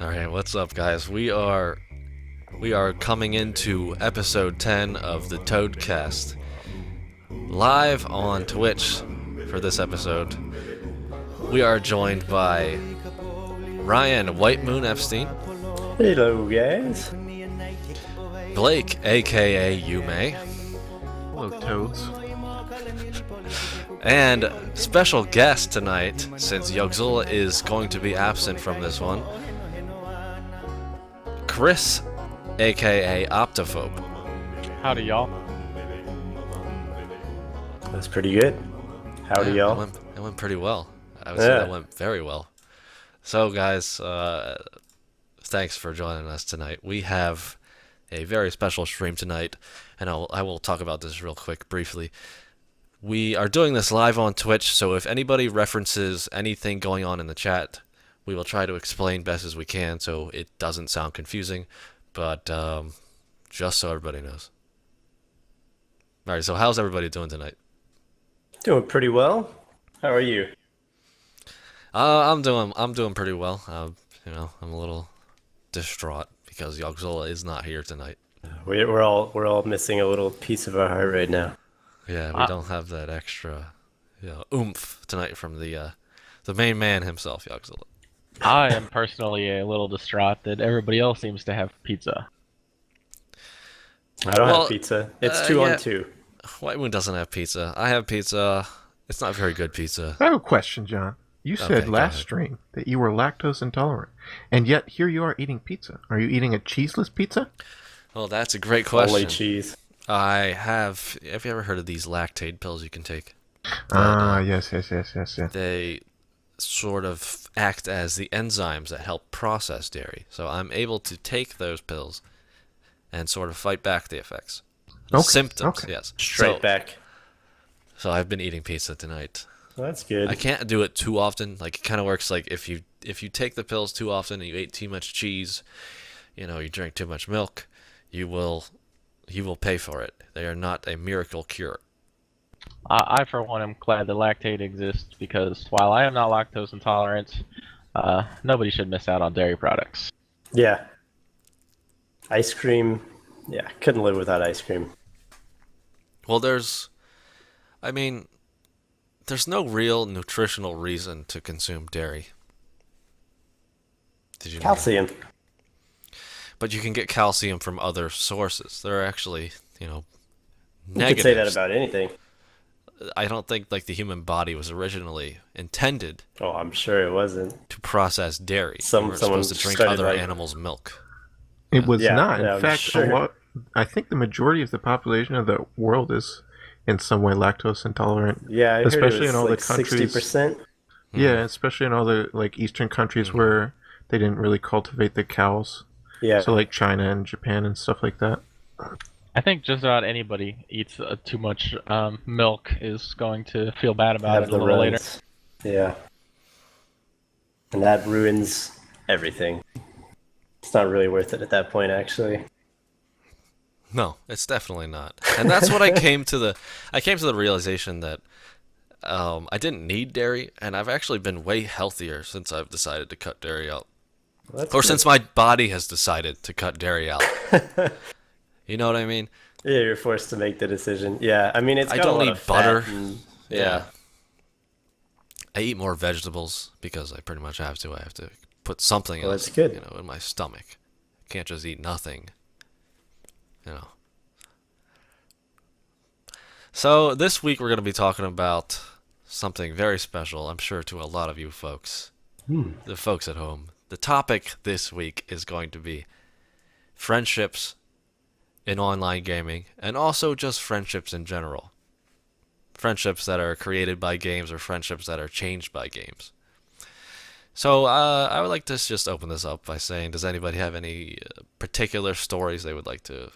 All right, what's up, guys? We are coming into episode 10 of the ToadCast, live on Twitch for this episode. We are joined by Ryan White Moon Epstein, Hello, guys. Blake, aka Yume, Hello, Toads. and special guest tonight, since Yogzilla is going to be absent from this one, Chris, aka Optophobe. Howdy, y'all. That's pretty good. Howdy, y'all. It went pretty well. I would say that went very well. So, guys, thanks for joining us tonight. We have a very special stream tonight, and I will talk about this real quick, briefly. We are doing this live on Twitch, so if anybody references anything going on in the chat, we will try to explain best as we can so it doesn't sound confusing, but just so everybody knows. All right, so how's everybody doing tonight? Doing pretty well. How are you? I'm doing pretty well. I'm a little distraught because Yogzilla is not here tonight. We're all missing a little piece of our heart right now. Yeah, we don't have that extra, oomph tonight from the main man himself, Yogzilla. I am personally a little distraught that everybody else seems to have pizza. I don't have pizza. It's two on two. White Moon doesn't have pizza. I have pizza. It's not very good pizza. I have a question, John. You said go last ahead. stream that you were lactose intolerant, and yet here you are eating pizza. Are you eating a cheeseless pizza? Well, that's a great question. Only cheese. I have. Have you ever heard of these lactate pills you can take? Yes. They sort of act as the enzymes that help process dairy. So I'm able to take those pills and sort of fight back the effects. The symptoms, yes. Straight back. So I've been eating pizza tonight. Well, that's good. I can't do it too often. Like, it kind of works like if you take the pills too often and you ate too much cheese, you drink too much milk, you will pay for it. They are not a miracle cure. I for one, am glad that lactate exists because while I am not lactose intolerant, nobody should miss out on dairy products. Yeah. Ice cream. Yeah, couldn't live without ice cream. Well, there's no real nutritional reason to consume dairy. Did you know? Calcium. But you can get calcium from other sources. There are actually, You negatives. could say that about anything. I don't think the human body was originally intended Oh, I'm sure it wasn't. to process dairy. Someone We're supposed to drink started, other like- animals' milk. It was Yeah, not. yeah, In I'm fact, sure. I think the majority of the population of the world is in some way lactose intolerant. Yeah, I Especially heard it was in all the like countries- 60%. Yeah, especially in all the Eastern countries where they didn't really cultivate the cows. Yeah. So like China and Japan and stuff like that. I think just about anybody eats too much milk is going to feel bad about have it a the little later. runs. Yeah. And that ruins everything. It's not really worth it at that point, actually. No, it's definitely not. And that's what I came to the realization that I didn't need dairy, and I've actually been way healthier since I've decided to cut dairy out. Well, that's Or good. since my body has decided to cut dairy out. You know what I mean? Yeah, you're forced to make the decision. Yeah, I mean, it's I got don't a lot eat of butter. fat and- Yeah. I eat more vegetables because I pretty much have to. I have to put something Well, else, that's good. in my stomach. I can't just eat nothing. So this week we're going to be talking about something very special, I'm sure, to a lot of you folks. The folks at home. The topic this week is going to be friendships in online gaming, and also just friendships in general. Friendships that are created by games or friendships that are changed by games. So I would like to just open this up by saying, does anybody have any particular stories they would like to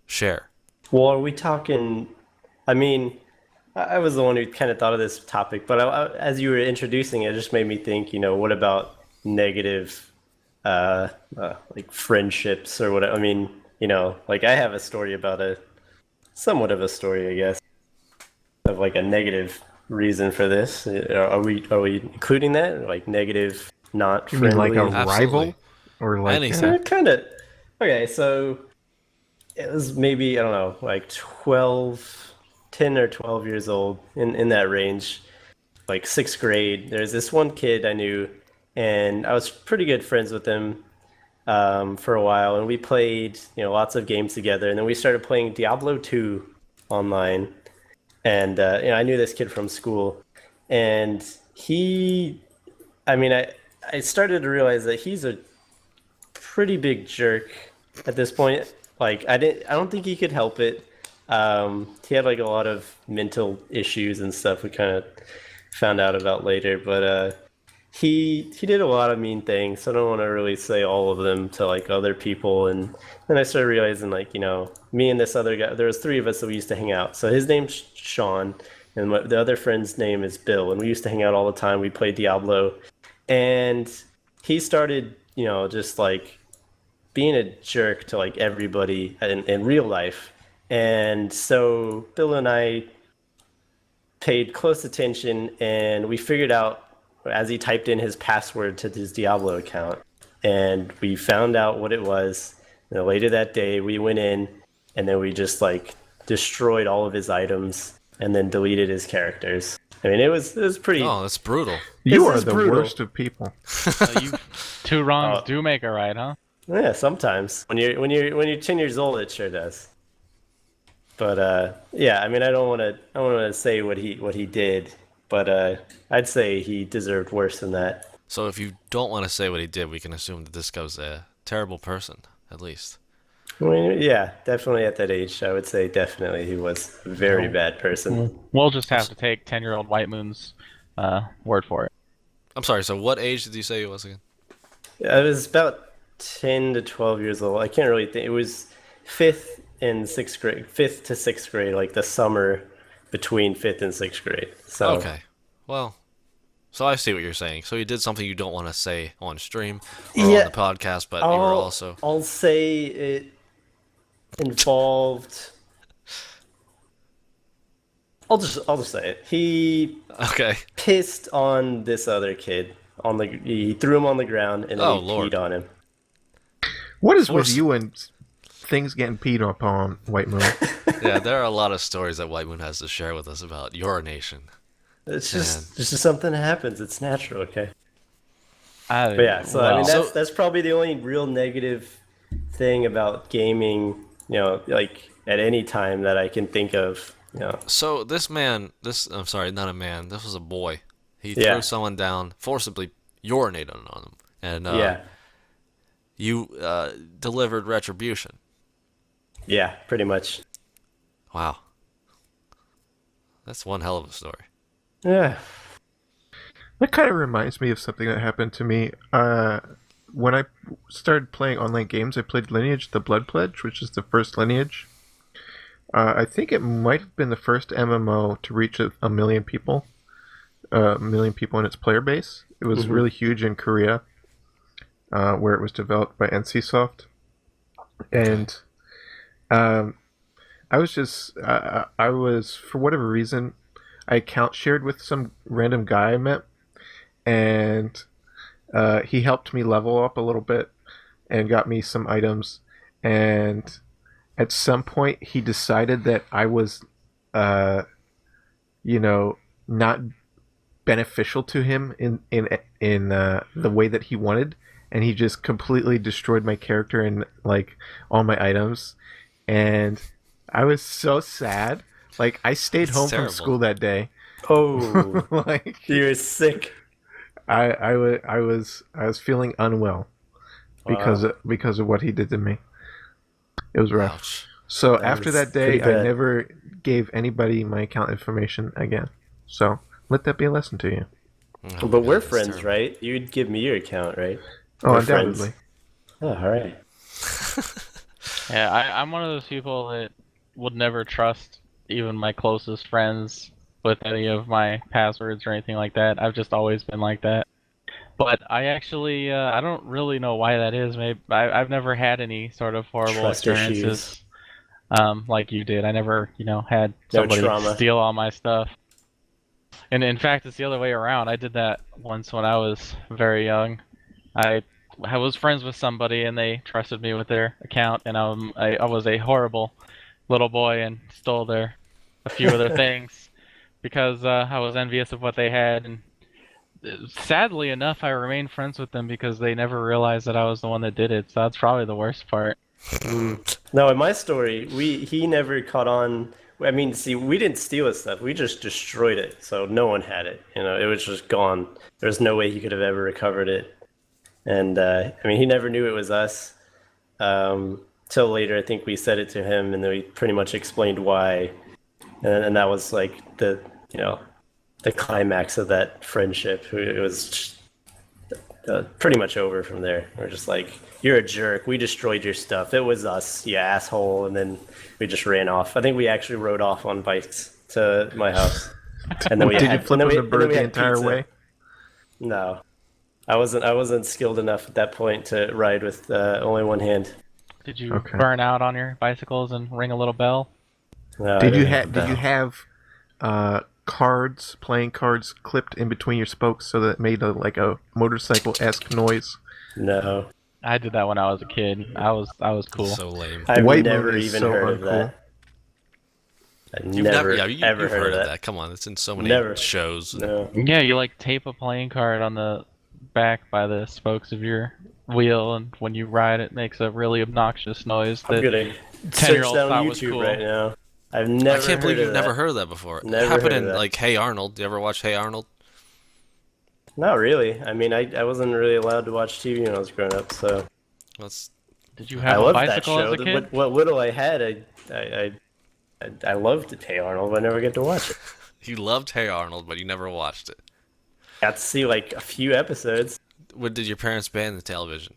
share? Well, are we talking? I mean, I was the one who kind of thought of this topic, but as you were introducing it, it just made me think, what about negative, like friendships or whatever? I mean, like I have a story about somewhat of a story, I guess, of like a negative reason for this. Are we including that? Like negative, not You mean friendly? like a Absolutely. rival or like Anything. Kind of. Okay, so it was maybe, I don't know, like 12, 10 or 12 years old, in that range, like sixth grade. There's this one kid I knew, and I was pretty good friends with him for a while, and we played, lots of games together. And then we started playing Diablo 2 online, and I knew this kid from school, and I mean, I started to realize that he's a pretty big jerk at this point. Like I don't think he could help it. He had like a lot of mental issues and stuff we kind of found out about later, but he did a lot of mean things. So I don't want to really say all of them to like other people. And then I started realizing, like, me and this other guy, there was three of us that we used to hang out. So his name's Sean, and the other friend's name is Bill, and we used to hang out all the time. We played Diablo, and he started, just like being a jerk to like everybody in real life. And so Bill and I paid close attention, and we figured out as he typed in his password to his Diablo account, and we found out what it was. And then later that day, we went in, and then we just like destroyed all of his items and then deleted his characters. I mean, it was pretty. Oh, that's brutal. you This are is the brutal. worst of people. So you two wrongs do make a right, huh? Yeah, sometimes when you're 10 years old, it sure does. But yeah, I mean, I don't want to say what he did, but I'd say he deserved worse than that. So if you don't want to say what he did, we can assume that this guy's a terrible person, at least. I mean, yeah, definitely at that age, I would say definitely he was a very bad person. We'll just have to take 10-year-old White Moon's word for it. I'm sorry, so what age did you say he was again? I was about 10 to 12 years old. I can't really think. It was fifth to sixth grade, like the summer between fifth and sixth grade. So Okay. Well, so I see what you're saying. So you did something you don't want to say on stream or Yeah. on the podcast, but you were also... I'll say it involved. I'll just say it. He Okay. pissed on this other kid. He threw him on the ground, and then Oh, he Lord. peed on him. What is Force- with you and things getting peed upon, White Moon? Yeah, there are a lot of stories that White Moon has to share with us about urination. It's just something that happens. It's natural, okay? But But yeah, so I mean So- that's probably the only real negative thing about gaming, like at any time that I can think of. So I'm sorry, not a man, this was a boy. He Yeah. threw someone down, forcibly urinated on him, and Yeah. you delivered retribution. Yeah, pretty much. Wow. That's one hell of a story. Yeah. That kind of reminds me of something that happened to me. When I started playing online games, I played Lineage: The Blood Pledge, which is the first Lineage. I think it might have been the first MMO to reach a million people. A million people in its player base. It was really huge in Korea, where it was developed by NCSoft. And I was, for whatever reason, I account shared with some random guy I met, and he helped me level up a little bit and got me some items. And at some point, he decided that I was, not beneficial to him in the way that he wanted, and he just completely destroyed my character and like all my items, and I was so sad. Like, I stayed That's home terrible. from school that day. Oh, Like, you're sick. I was feeling unwell because of what he did to me. It was rough. Ouch. So That after was that day, pretty I bad. never gave anybody my account information again. So let that be a lesson to you. Oh my But God, we're that's friends, terrible. right? You'd give me your account, right? Oh, We're undoubtedly. Oh, all right. yeah, I'm one of those people that would never trust even my closest friends with any of my passwords or anything like that. I've just always been like that. But I actually, I don't really know why that is. Maybe I've never had any sort of horrible Trust experiences, like you did. I never, had No somebody trauma. steal all my stuff. And in fact, it's the other way around. I did that once when I was very young. I I was friends with somebody and they trusted me with their account, and I was a horrible little boy and stole a few of their things because I was envious of what they had. And sadly enough, I remained friends with them because they never realized that I was the one that did it. So that's probably the worst part. No, in my story, he never caught on. I mean, see, we didn't steal his stuff. We just destroyed it, so no one had it. It was just gone. There's no way he could have ever recovered it. And I mean, he never knew it was us. Till later, I think we said it to him, and then we pretty much explained why. And that was like the climax of that friendship. It was just, pretty much over from there. We're just like, you're a jerk. We destroyed your stuff. It was us, you asshole. And then we just ran off. I think we actually rode off on bikes to my house. And then we Did had, you flip and then on we, the and then bird we the had entire pizza. way? No, I wasn't skilled enough at that point to ride with only one hand. Did you Okay. burn out on your bicycles and ring a little bell? No, I Did you didn't have that. playing cards clipped in between your spokes so that it made like a motorcycle-esque noise? No, I did that when I was a kid. I was cool. So lame. I've White never Moon is even so heard of uncool. that. I You've never, yeah, ever you've heard of that. Come on, it's in so many Never. shows. No. Yeah, you like tape a playing card on the back by the spokes of your wheel, and when you ride, it makes a really obnoxious noise. I'm That gonna 10-year-olds search down thought was YouTube cool. right now. I've never. I can't believe heard you've of never that. heard of that before. Never it happened heard of in that. like Hey Arnold. Do you ever watch Hey Arnold? Not really. I mean, I wasn't really allowed to watch TV when I was growing up, so That's Did you I have a loved that bicycle show. as a kid? What little I had, I loved Hey Arnold, but I never get to watch it. you loved Hey Arnold, but you never watched it. Got to see like a few episodes. What did your parents ban the television?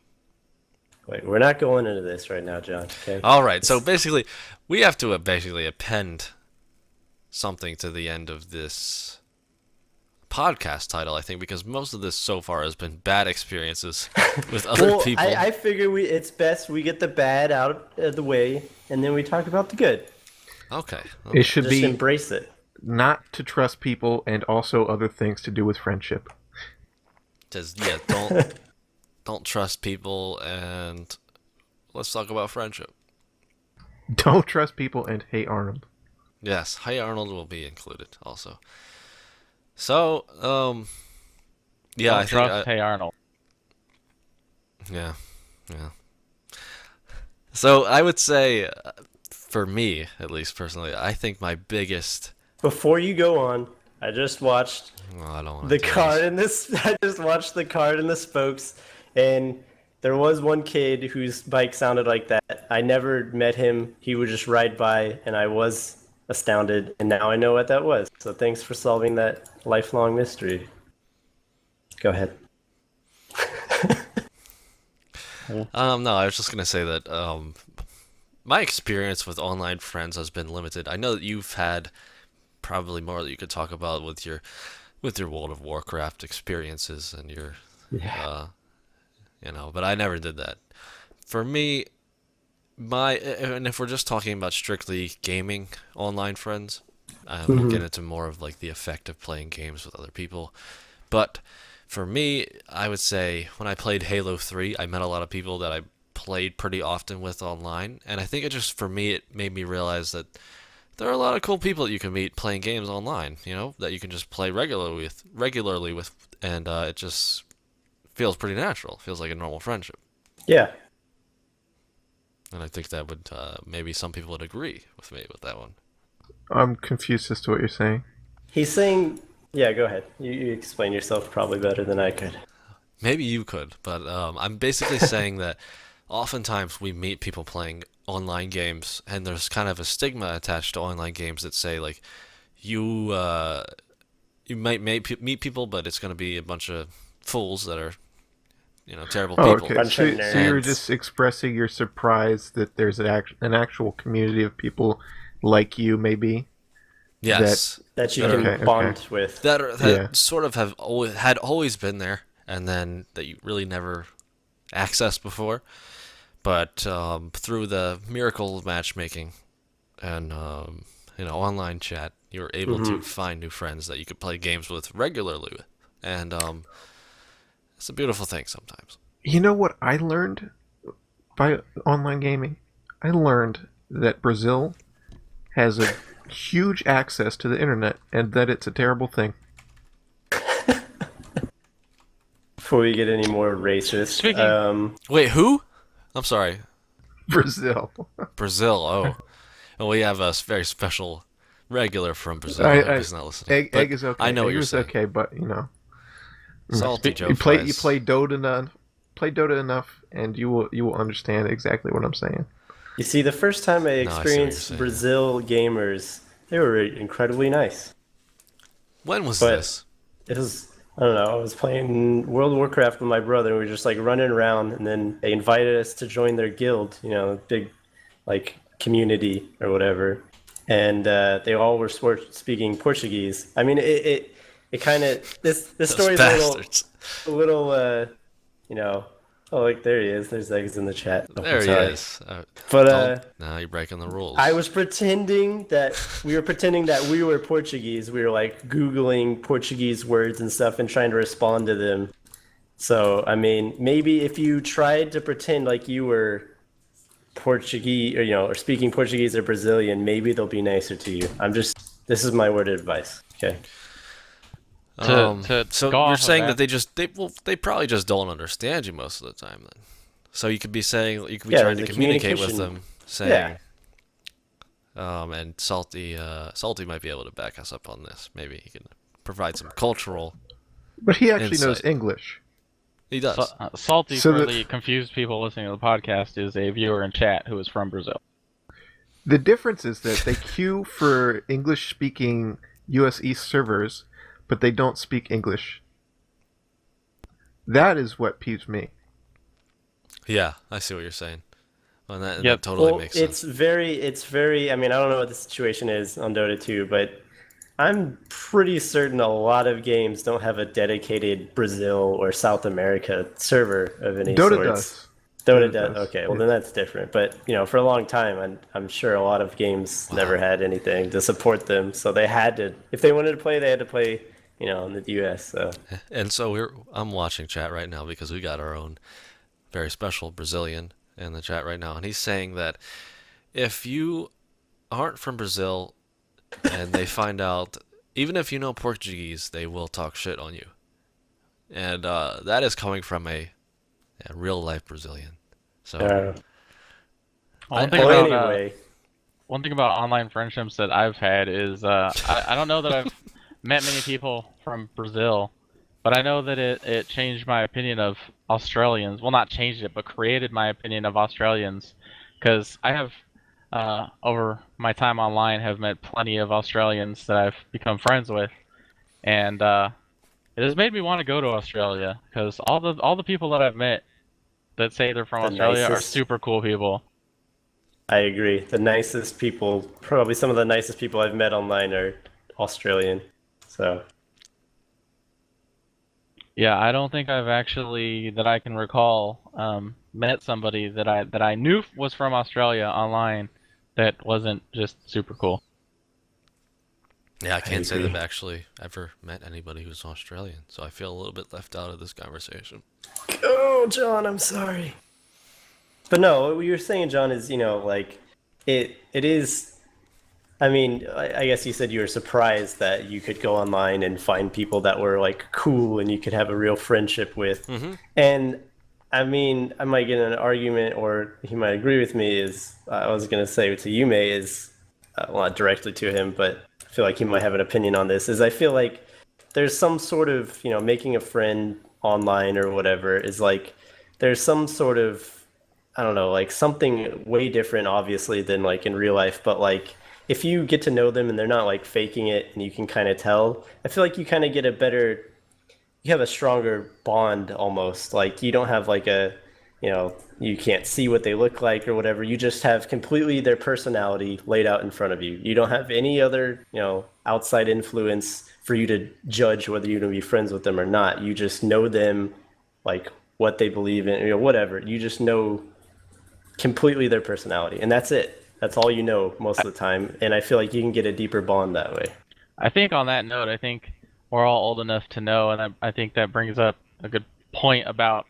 Wait, we're not going into this right now, John. Okay. All right, so basically, we have to basically append something to the end of this podcast title, I think, because most of this so far has been bad experiences with other Well, people. I figure it's best we get the bad out of the way, and then we talk about the good. Okay. It should Just be embrace it. not to trust people and also other things to do with friendship. Just don't trust people, and let's talk about friendship. Don't trust people and hate Arnold. Yes, Hey Arnold will be included also. So, yeah, Don't I think trust Hey Arnold. yeah. So I would say, for me at least personally, I think my biggest. Before you go on, I just watched Well, I don't want the card in this. I just watched the card in the spokes, and there was one kid whose bike sounded like that. I never met him. He would just ride by, and I was astounded, and now I know what that was. So thanks for solving that lifelong mystery. Go ahead. No, I was just gonna say that my experience with online friends has been limited. I know that you've had probably more that you could talk about with your World of Warcraft experiences and your but I never did that. For me, and if we're just talking about strictly gaming online friends, we'll get into more of like the effect of playing games with other people. But for me, I would say when I played Halo 3, I met a lot of people that I played pretty often with online, and I think for me, it made me realize that there are a lot of cool people that you can meet playing games online, that you can just play regularly with, and it just feels pretty natural. Feels like a normal friendship. Yeah. And I think that would maybe some people would agree with me with that one. I'm confused as to what you're saying. He's saying, yeah, go ahead. You explain yourself probably better than I could. Maybe you could, but I'm basically saying that oftentimes we meet people playing online games, and there's kind of a stigma attached to online games that say like you might meet people, but it's going to be a bunch of fools that are terrible Oh, people. okay. Bunch So, of so you were nerds. just expressing your surprise that there's an actual community of people like you, maybe. Yes, That you That can are- bond with. that Yeah. sort of had always been there, and then that you really never accessed before. But through the miracle of matchmaking and online chat, you were able to find new friends that you could play games with regularly with, and it's a beautiful thing sometimes. You know what I learned by online gaming? I learned that Brazil has a huge access to the internet and that it's a terrible thing. Before we get any more racist, Speaking- Wait, who? I'm sorry. Brazil. Brazil. Oh, and we have a very special regular from Brazil. I, I hope I, he's not listening. egg, But egg is okay. I know egg what you're is saying. okay, but Salty Joe you fries. play Dota enough. Play Dota enough, and you will understand exactly what I'm saying. you see, the first time I I see what you're experienced saying. Brazil gamers, they were incredibly nice. When was But this? it was, I don't know, I was playing World of Warcraft with my brother, and we were just like running around, and then they invited us to join their guild, big like community or whatever, and they all were speaking Portuguese. I mean, it kind of this Those story's bastards. a little you know. Oh, like there he is. There's eggs in the chat. Oh, There I'm he sorry. is. But Now you're breaking the rules. I was pretending that we were Portuguese. We were like Googling Portuguese words and stuff and trying to respond to them. So, I mean, maybe if you tried to pretend like you were Portuguese or speaking Portuguese or Brazilian, maybe they'll be nicer to you. This is my word of advice. Okay. To so go you're off of saying that- they probably just don't understand you most of the time then. So you could be trying to there's a communicate with communication. them, saying, Yeah. and Salty might be able to back us up on this. Maybe he can provide some cultural. But he actually knows Insight. English. He does. Salty So for the confused people listening to the podcast is a viewer in chat who is from Brazil. The difference is that they queue for English-speaking US East servers, but they don't speak English. That is what peeves me. Yeah, I see what you're saying. Well, that Yep. totally Well, makes sense. it's very, I mean, I don't know what the situation is on Dota 2, but I'm pretty certain a lot of games don't have a dedicated Brazil or South America server of any Dota sorts. does. Dota Dota does. does, Okay, well then that's different. But for a long time, I'm sure a lot of games never had anything to support them, so they had to, if they wanted to play, they had to play, in the US. So And so I'm watching chat right now because we got our own very special Brazilian in the chat right now, and he's saying that if you aren't from Brazil and they find out, even if you know Portuguese, they will talk shit on you. And that is coming from a real life Brazilian. So One I- anyway, one thing about online friendships that I've had is I don't know that I've met many people from Brazil, but I know that it changed my opinion of Australians. Well, not changed it, but created my opinion of Australians, because I have over my time online have met plenty of Australians that I've become friends with, and it has made me want to go to Australia because all the people that I've met that say they're from The Australia are nicest. super cool people. I agree. The nicest people, probably some of the nicest people I've met online are Australian. So Yeah, I don't think I've actually, that I can recall, met somebody that I knew was from Australia online that wasn't just super cool. yeah, I can't say that agree. I've actually ever met anybody who's Australian, so I feel a little bit left out of this conversation. Oh, John, I'm sorry. But no, what you were saying, John, is like it is. I mean, I guess you said you were surprised that you could go online and find people that were like cool and you could have a real friendship with. And I mean, I might get in an argument, or he might agree with me. Is I was gonna say to Yume is well, not directly to him, but I feel like he might have an opinion on this. Is I feel like there's some sort of making a friend online or whatever is like there's some sort of, I don't know, like something way different obviously than like in real life, but like if you get to know them and they're not like faking it and you can kind of tell, I feel like you kind of get you have a stronger bond almost. Like you don't have like you can't see what they look like or whatever. You just have completely their personality laid out in front of you. You don't have any other, outside influence for you to judge whether you're going to be friends with them or not. You just know them, like what they believe in, whatever. You just know completely their personality, and that's it. That's all you know most of the time, and I feel like you can get a deeper bond that way. I think on that note, I think we're all old enough to know, and I think that brings up a good point about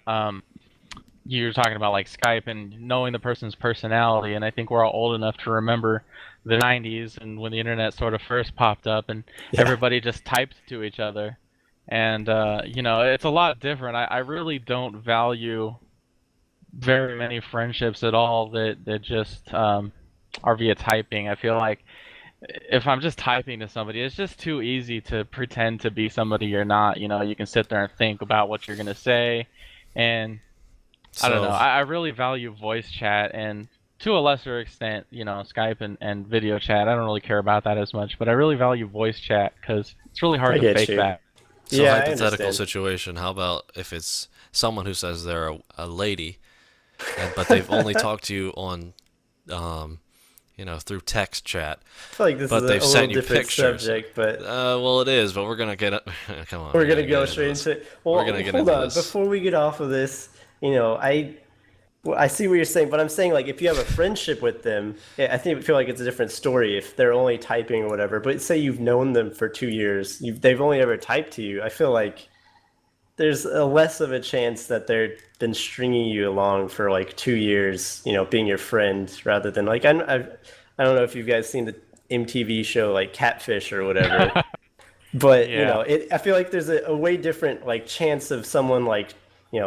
you're talking about like Skype and knowing the person's personality, and I think we're all old enough to remember the 90s and when the internet sort of first popped up and Yeah. everybody just typed to each other. And it's a lot different. I really don't value very many friendships at all that just are via typing. I feel like if I'm just typing to somebody, it's just too easy to pretend to be somebody you're not. You can sit there and think about what you're gonna say, and I don't know. So I really value voice chat and to a lesser extent, Skype and video chat. I don't really care about that as much, but I really value voice chat because it's really hard I to get fake you. that. so Yeah, I hypothetical understand. situation. How about if it's someone who says they're a lady, but they've only talked to you on, um, through text chat, I feel like this is but a they've little sent you different pictures. subject, but Well, it is, but we're gonna get it. Come on, we're we're gonna gonna get go into straight this. into it. We're Well, gonna get hold into on. this. Before we get off of this, well, I see what you're saying, but I'm saying like if you have a friendship with them, yeah, I feel like it's a different story if they're only typing or whatever. But say you've known them for 2 years, they've only ever typed to you. I feel like there's a less of a chance that they've been stringing you along for like 2 years, being your friend rather than like I don't know if you guys seen the MTV show like Catfish or whatever, but Yeah. I feel like there's a way different like chance of someone like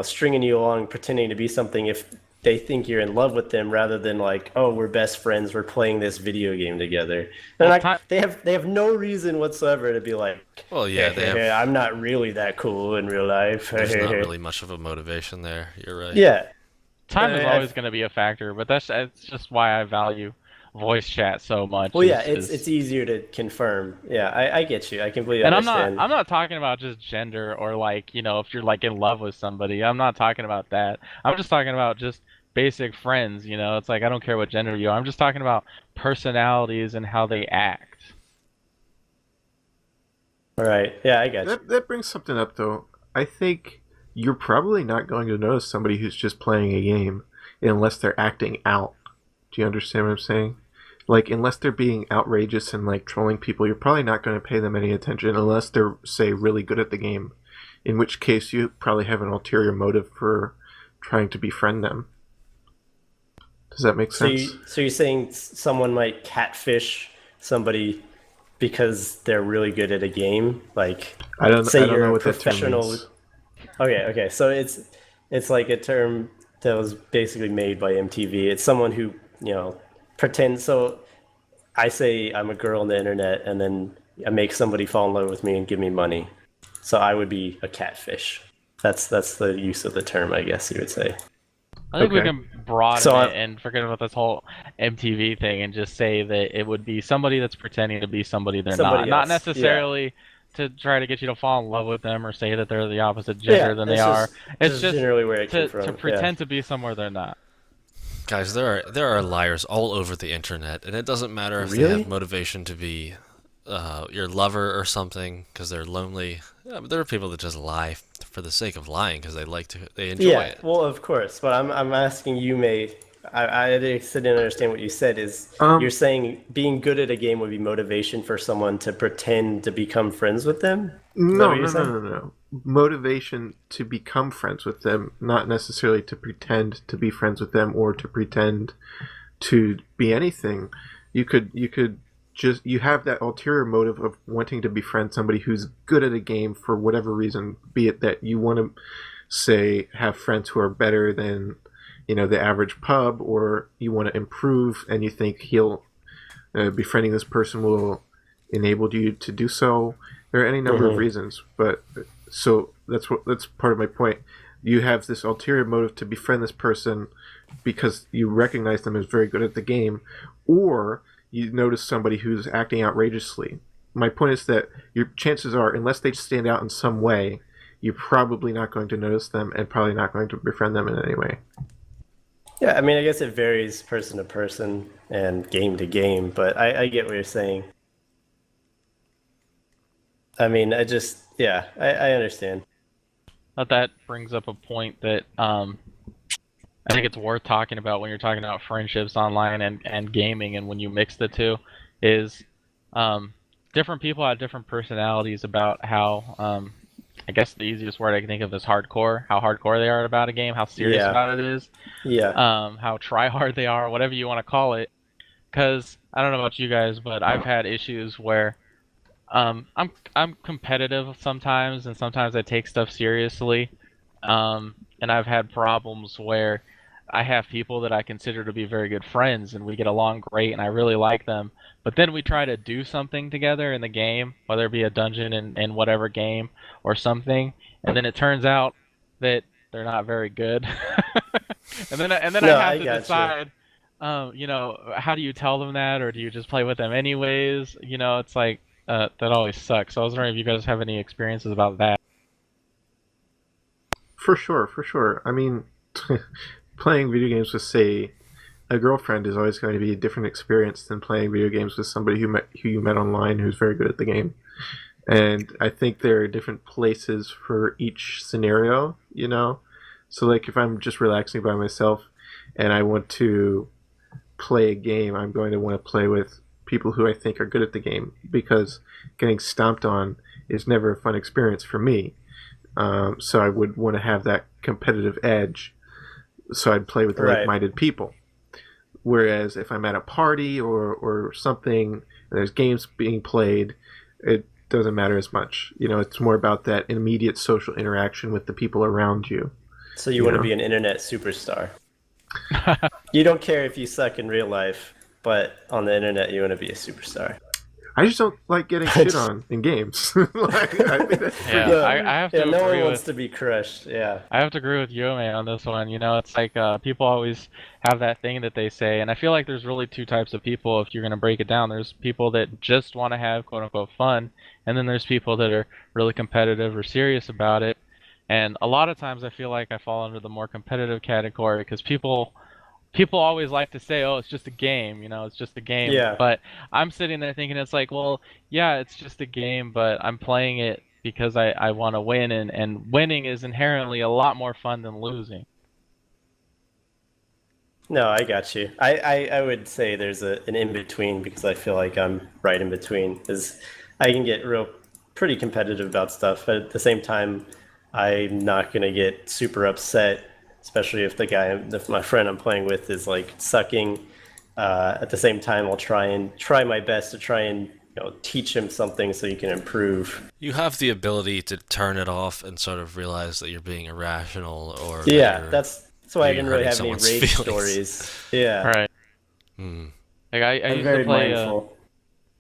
stringing you along pretending to be something if they think you're in love with them rather than like, oh, we're best friends, we're playing this video game together. They're Well, not, time. they have no reason whatsoever to be like, Well, hey, yeah, they hey, hey, have. I'm not really that cool in real life. Hey, There's hey, not hey. really much of a motivation there. You're right. Yeah. Time is I, always going to be a factor, but that's just why I value voice chat so much. well, yeah, Is it's easier to confirm. Yeah, I get you. I completely And I'm not understand. I'm not talking about just gender or like, if you're like in love with somebody. I'm not talking about that. I'm just talking about just basic friends. It's like I don't care what gender you are. I'm just talking about personalities and how they act. All right. Yeah, I got you. That brings something up though. I think you're probably not going to notice somebody who's just playing a game unless they're acting out. Do you understand what I'm saying? Like unless they're being outrageous and like trolling people, you're probably not going to pay them any attention unless they're say really good at the game. In which case you probably have an ulterior motive for trying to befriend them. Does that make sense? So you're saying someone might catfish somebody because they're really good at a game? Like, I say don't you're know a what that term professional. means. Okay, okay. So it's like a term that was basically made by MTV. It's someone who pretends. So I say I'm a girl on the internet, and then I make somebody fall in love with me and give me money. So I would be a catfish. That's the use of the term, I guess you would say. I think we Okay. can broaden So it and forget about this whole MTV thing and just say that it would be somebody that's pretending to be somebody they're not. somebody Not else, yeah, necessarily to try to get you to fall in love with them or say that they're the opposite yeah. gender than they It's are. It's just just generally where it came to from. Yeah. pretend to be somewhere they're not. Guys, there are liars all over the internet, and it doesn't matter if they have Really? motivation to be your lover or something because they're lonely. Yeah, but there are people that just lie for the sake of lying because they enjoy Yeah, it. well, of course, but I'm asking you, May. I didn't understand what you said. Is you're Um, saying being good at a game would be motivation for someone to pretend to become friends with them? Is that no, what you're no, no, saying? no, no. Motivation to become friends with them, not necessarily to pretend to be friends with them or to pretend to be anything. You could just you have that ulterior motive of wanting to befriend somebody who's good at a game for whatever reason, be it that you want to say have friends who are better than the average pub, or you want to improve and you think he'll befriending this person will enable you to do so. There are any number of Hmm. reasons, but so that's part of my point. You have this ulterior motive to befriend this person because you recognize them as very good at the game, or you notice somebody who's acting outrageously. My point is that your chances are, unless they stand out in some way, you're probably not going to notice them and probably not going to befriend them in any way. Yeah, I mean, I guess it varies person to person and game to game, but I get what you're saying. I mean, yeah, I understand. But that brings up a point that I think it's worth talking about when you're talking about friendships online and gaming, and when you mix the two, is different people have different personalities about how I guess the easiest word I can think of is hardcore. How hardcore they are about a game, how serious Yeah. about it is, Yeah. how try hard they are, whatever you want to call it. Because I don't know about you guys, but I've had issues where I'm competitive sometimes, and sometimes I take stuff seriously. And I've had problems where I have people that I consider to be very good friends, and we get along great, and I really like them. But then we try to do something together in the game, whether it be a dungeon in whatever game or something, and then it turns out that they're not very good. And then I No, have I to got you. decide, how do you tell them that, or do you just play with them anyways? It's like that always sucks. So I was wondering if you guys have any experiences about that. For sure, for sure. I mean, playing video games with, say, a girlfriend is always going to be a different experience than playing video games with somebody who you met online who's very good at the game. And I think there are different places for each scenario, you know? So, like, if I'm just relaxing by myself and I want to play a game, I'm going to want to play with people who I think are good at the game because getting stomped on is never a fun experience for me. So I would want to have that competitive edge. So I'd play with Right. like-minded people. Whereas if I'm at a party or something, and there's games being played, it doesn't matter as much. You know, it's more about that immediate social interaction with the people around you. So you You want to know, be an internet superstar. You don't care if you suck in real life, but on the internet you want to be a superstar. I just don't like getting shit on in games. Like, I think that's Yeah, pretty. No, I have yeah, to no one agree wants with to be crushed. Yeah. I have to agree with you, man, on this one. It's like people always have that thing that they say, and I feel like there's really two types of people. If you're gonna break it down, there's people that just want to have quote unquote fun, and then there's people that are really competitive or serious about it. And a lot of times, I feel like I fall under the more competitive category because people always like to say, "Oh, it's just a game," it's just a game. Yeah. But I'm sitting there thinking, it's like, well, yeah, it's just a game, but I'm playing it because I want to win, and winning is inherently a lot more fun than losing. No, I got you. I would say there's an in between because I feel like I'm right in between. Is I can get real pretty competitive about stuff, but at the same time, I'm not gonna get super upset, especially if my friend I'm playing with is like sucking. At the same time, I'll try my best to try and teach him something so he can improve. You have the ability to turn it off and sort of realize that you're being irrational or that Yeah, you're that's why I maybe didn't really hurting have any someone's rage feelings. stories. Yeah, Right. Hmm. Like I I'm used to very play mindful.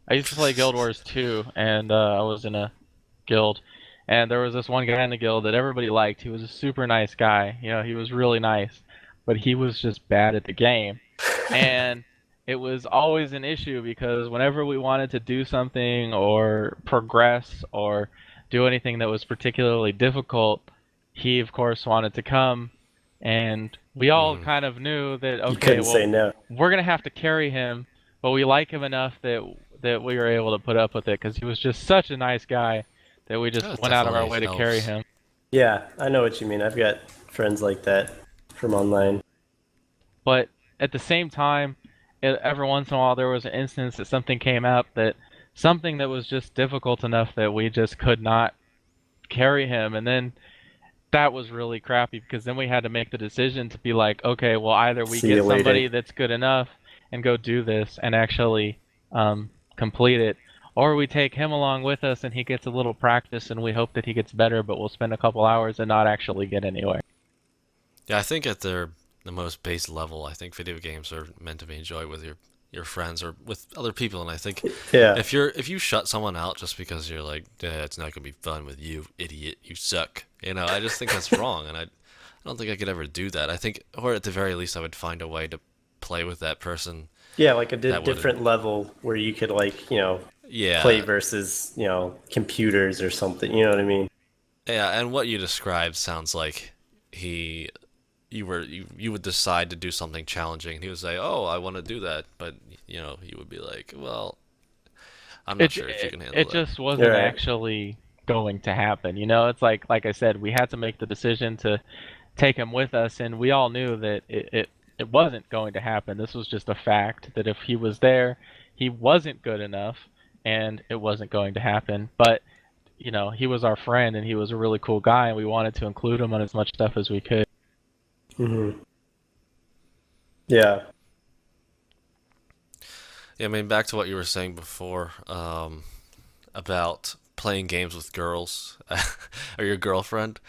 I used to play Guild Wars 2, and I was in a guild, and there was this one guy in the guild that everybody liked. He was a super nice guy. He was really nice, but he was just bad at the game. And it was always an issue because whenever we wanted to do something or progress or do anything that was particularly difficult, he of course wanted to come, and we all Hmm. kind of knew that, You okay, couldn't say well, no. we're gonna have to carry him, but we like him enough that we were able to put up with it because he was just such a nice guy that we just That went out of our definitely way to carry helps. him. Yeah, I know what you mean. I've got friends like that from online. But at the same time, every once in a while there was an instance that something came up, that something that was just difficult enough that we just could not carry him, and then that was really crappy because then we had to make the decision to be like, okay, well, either we See you get later. somebody that's good enough and go do this and actually complete it, or we take him along with us and he gets a little practice and we hope that he gets better, but we'll spend a couple hours and not actually get anywhere. Yeah, I think at the most base level, I think video games are meant to be enjoyed with your friends or with other people. And I think Yeah, if you shut someone out just because you're like, yeah, it's not gonna be fun with you, idiot, you suck. I just think that's wrong, and I don't think I could ever do that. I think, or at the very least, I would find a way to play with that person yeah, like a that would, different level where you could like play yeah, versus computers or something. You know what I mean? yeah. And what you described sounds like he you would decide to do something challenging and he would say, oh, I want to do that, but you would be like, well, I'm not It sure if you it, can handle it that. just All wasn't right. actually going to happen. It's like I said, we had to make the decision to take him with us, and we all knew that it wasn't going to happen. This was just a fact that if he was there, he wasn't good enough, and it wasn't going to happen. But he was our friend and he was a really cool guy, and we wanted to include him on as much stuff as we could. Hmm. Yeah. Yeah, I mean, back to what you were saying before about playing games with girls or your girlfriend.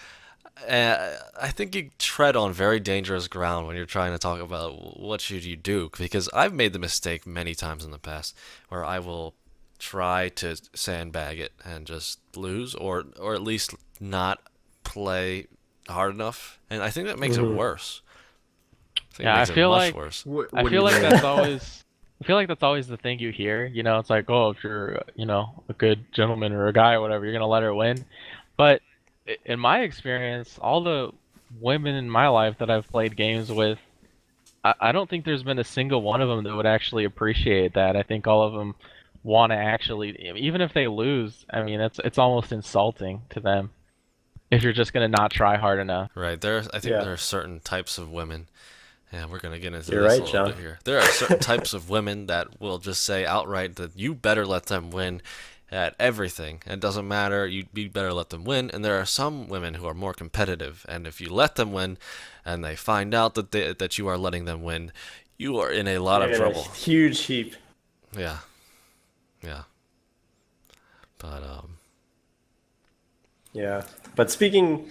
I think you tread on very dangerous ground when you're trying to talk about what should you do, because I've made the mistake many times in the past where I will try to sandbag it and just lose, or at least not play hard enough, and I think that makes it Hmm. worse. I think it Yeah, I makes it feel much like worse. I What do you feel like mean? that's always I feel like that's always the thing you hear. It's like, oh, if you're, a good gentleman or a guy or whatever, you're gonna let her win. But in my experience, all the women in my life that I've played games with, I don't think there's been a single one of them that would actually appreciate that. I think all of them want to actually, even if they lose, I mean, it's almost insulting to them if you're just gonna not try hard enough. Right. I think Yeah. there are certain types of women. Yeah, we're gonna get into You're this a right, little John. bit here. There are certain types of women that will just say outright that you better let them win at everything. It doesn't matter. You better let them win. And there are some women who are more competitive, and if you let them win, and they find out that you are letting them win, you are in a lot of You're in a trouble. huge heap. Yeah, yeah. But Yeah. But speaking,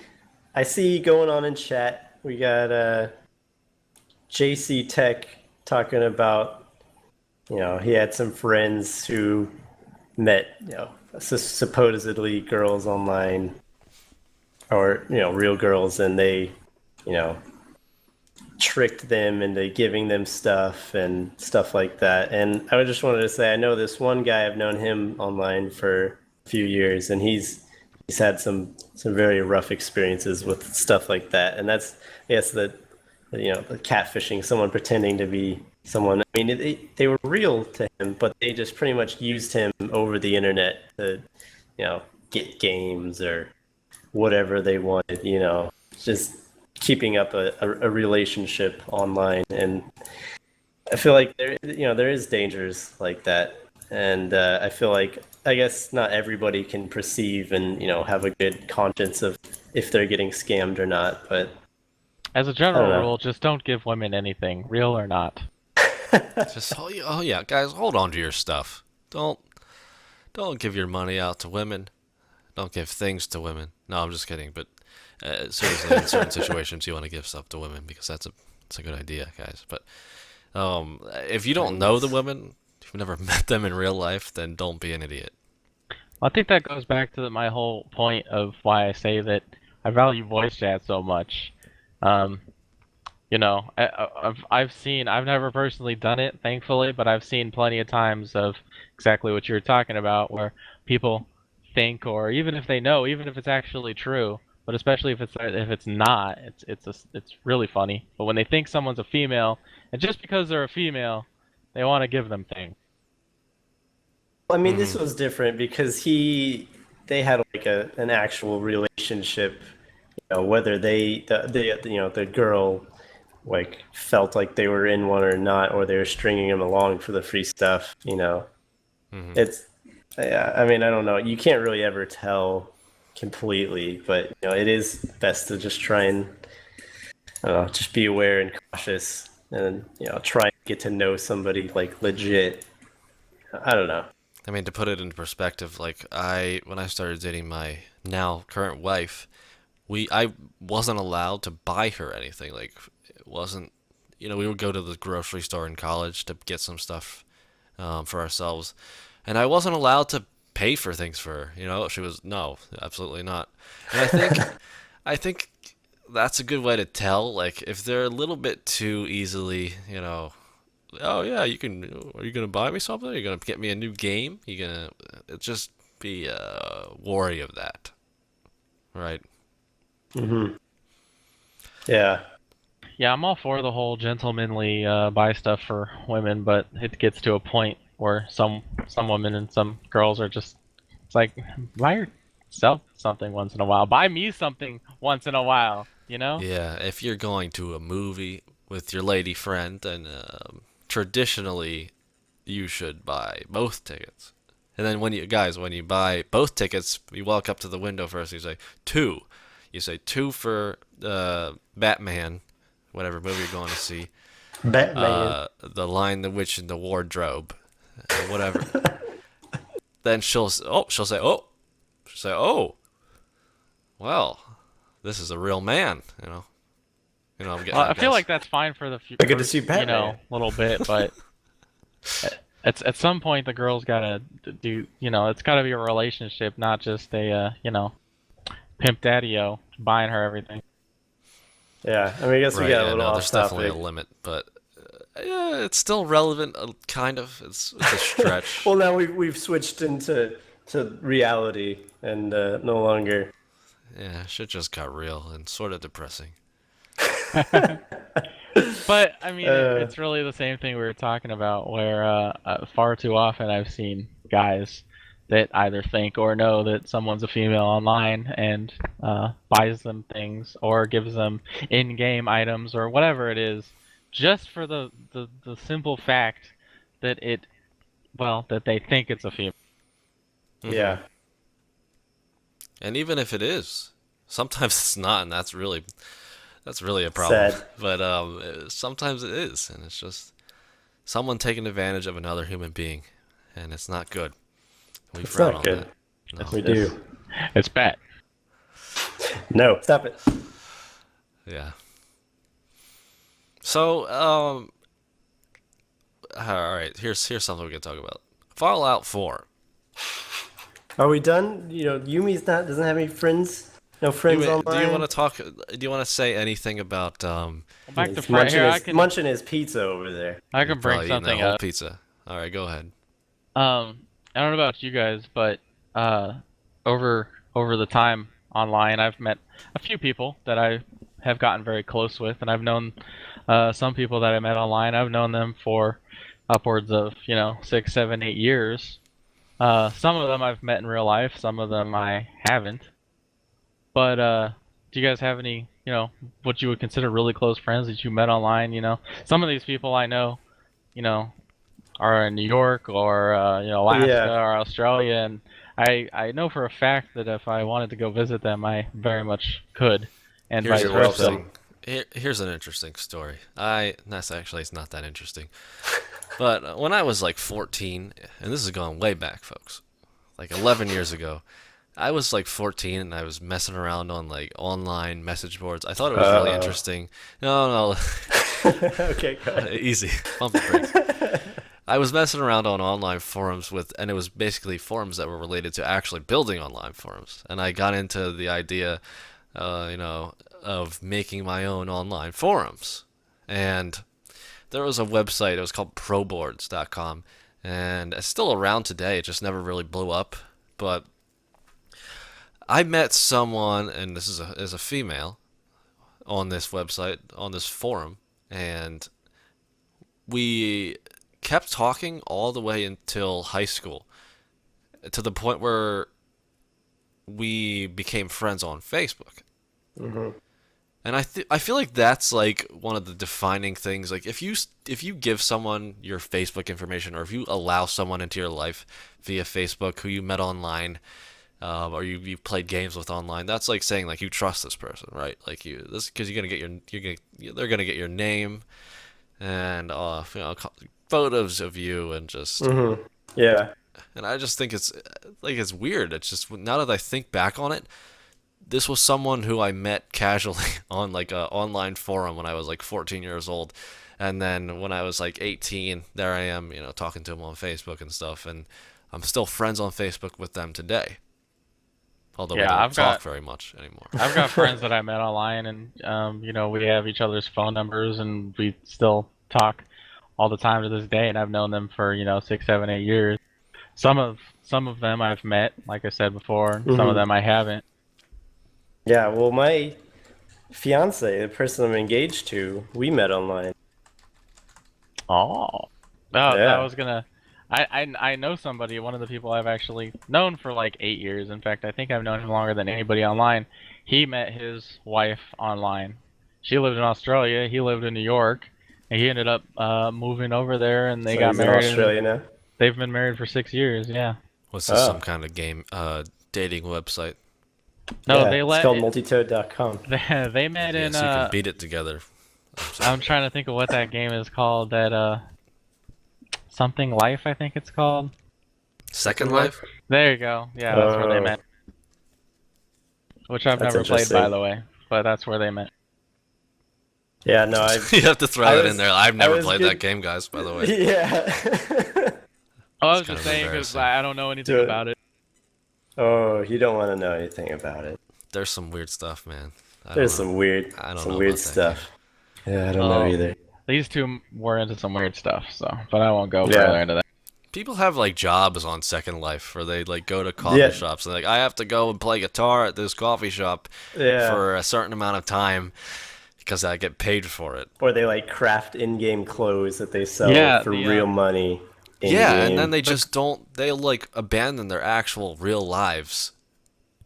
I see going on in chat, we got JC Tech talking about, he had some friends who met, supposedly girls online or, real girls, and they, you know, tricked them into giving them stuff and stuff like that. And I just wanted to say, I know this one guy, I've known him online for a few years, and he's had some very rough experiences with stuff like that. And that's, I guess, the catfishing, someone pretending to be someone. I mean, they were real to him, but they just pretty much used him over the internet to, get games or whatever they wanted. Just keeping up a relationship online. And I feel like there is dangers like that. And I feel like, I guess, not everybody can perceive and have a good conscience of if they're getting scammed or not. But As a I don't general know. rule, just don't give women anything, real or not. just oh yeah, guys, hold on to your stuff. Don't don't give your money out to women. Don't give things to women. No, I'm just kidding. But seriously, in certain situations, you want to give stuff to women because that's a good idea, guys. But if you don't know the Things. women, if you've never met them in real life, then don't be an idiot. I think that goes back to my whole point of why I say that I value voice chat so much. Um, I've never personally done it, thankfully, but I've seen plenty of times of exactly what you're talking about, where people think, or even if they know, even if it's actually true, but especially if it's not, it's really funny. But when they think someone's a female, and just because they're a female, they want to give them things. I mean, this Hmm. was different because they had like an actual relationship. Whether the girl like felt like they were in one or not, or they were stringing him along for the free stuff. Hmm. It's, yeah, I mean, I don't know. You can't really ever tell completely, but it is best to just try and, I don't know, just be aware and cautious, and try and get to know somebody like legit. I don't know. I mean, to put it into perspective, like when I started dating my now current wife, I wasn't allowed to buy her anything. Like, it wasn't, we would go to the grocery store in college to get some stuff for ourselves, and I wasn't allowed to pay for things for her. She was no, absolutely not. And I think that's a good way to tell. Like, if they're a little bit too easily, oh yeah, you can. Are you gonna buy me something? Are you gonna get me a new game? You gonna just be wary of that, right? Hmm. Yeah. Yeah, I'm all for the whole gentlemanly buy stuff for women, but it gets to a point where some women and some girls are just, it's like, buy yourself something once in a while. Buy me something once in a while, you know? Yeah, if you're going to a movie with your lady friend, then traditionally you should buy both tickets. And then when you buy both tickets, you walk up to the window first. And you say two. You say two for Batman, whatever movie you're going to see. Batman. The Lion, the Witch, and the Wardrobe, whatever. Then she'll say, well, this is a real man, I'm getting. Well, I feel like that's fine for the I get to see Batman. little bit, but at some point the girl's gotta do, it's gotta be a relationship, not just a, pimp daddy-o buying her everything. Yeah, I mean, I guess we Right, got a yeah, little no, off there's definitely topic. a limit, but yeah, it's still relevant, kind of. It's a stretch. Well, now we've switched into reality and no longer. Yeah, shit just got real and sort of depressing. But I mean, it's really the same thing we were talking about, where far too often I've seen guys that either think or know that someone's a female online and buys them things or gives them in-game items or whatever it is, just for the simple fact that that they think it's a female. Yeah. And even if it is, sometimes it's not, and that's really a problem. Sad. But sometimes it is, and it's just someone taking advantage of another human being, and it's not good. We It's frown not on good. that. No. We do. It's bad. No, stop it. Yeah. So, all right. Here's something we can talk about. Fallout 4. Are we done? Yumi's doesn't have any friends. No friends Do online. you want to talk? Do you want to say anything about? Back to He's front here, munching his pizza over there. I can bring Probably eating that something whole up. pizza. All right, go ahead. I don't know about you guys, but over the time online, I've met a few people that I have gotten very close with, and I've known some people that I met online. I've known them for upwards of 6, 7, 8 years. Some of them I've met in real life, some of them I haven't. But do you guys have any what you would consider really close friends that you met online? Some of these people I know, are in New York or Alaska Yeah. or Australia, and I know for a fact that if I wanted to go visit them, I very much could, and Here's vice an versa. interesting. Here's an interesting story. It's not that interesting. But when I was like 14, and this is going way back, folks, like 11 years ago, I was like 14 and I was messing around on like online message boards. I thought it was really interesting. No, Okay, go ahead. easy. Pump the brakes. I was messing around on online forums and it was basically forums that were related to actually building online forums. And I got into the idea, of making my own online forums. And there was a website, it was called proboards.com, and it's still around today. It just never really blew up. But I met someone, and this is a female, on this website, on this forum, and we kept talking all the way until high school, to the point where we became friends on Facebook. Mm-hmm. And I feel like that's like one of the defining things. Like if you give someone your Facebook information, or if you allow someone into your life via Facebook who you met online, or you played games with online, that's like saying like you trust this person, right? Like because they're gonna get your name and photos of you and just. Mm-hmm. Yeah. And I just think it's weird. It's just, now that I think back on it, this was someone who I met casually on like a online forum when I was like 14 years old, and then when I was like 18, there I am, talking to them on Facebook and stuff, and I'm still friends on Facebook with them today. Although we don't talk very much anymore. I've got friends that I met online, and we have each other's phone numbers, and we still talk all the time to this day. And I've known them for 6, 7, 8 years. Some of them I've met, like I said before. And some of them I haven't. Yeah, well, my fiance, the person I'm engaged to, we met online. Oh, Yeah. I was gonna. I know somebody, one of the people I've actually known for like 8 years. In fact, I think I've known him longer than anybody online. He met his wife online. She lived in Australia. He lived in New York, and he ended up moving over there, and they got He's in married. Australia now. They've been married for 6 years. Yeah. Was this some Oh, kind of game dating website? No, yeah. they It's let called multitoad.com. they met Yeah, in so you can beat it together. I'm trying to think of what that game is called. That something life, I think it's called. Second Life? There you go. Yeah, that's where they Oh, met. Which I've that's never played, by interesting. the way, but that's where they met. Yeah, no, You have to throw I that in was, there. I've I never was played that good. game, guys, by the way. Yeah. Oh, I It's was kind just of saying because embarrassing. I don't know anything Dude. about it. Oh, you don't want to know anything about it. There's some weird stuff, man. I don't There's know. some weird, I don't some know weird about that game. stuff. Yeah, I don't know Oh, either. these two were into some weird stuff, so but I won't go further Yeah, into that. People have like jobs on Second Life where they like go to coffee yeah, shops and like I have to go and play guitar at this coffee shop yeah. for a certain amount of time because I get paid for it. Or they like craft in-game clothes that they sell Yeah, for the real money Yeah, and then in-game. they just don't. They like abandon their actual real lives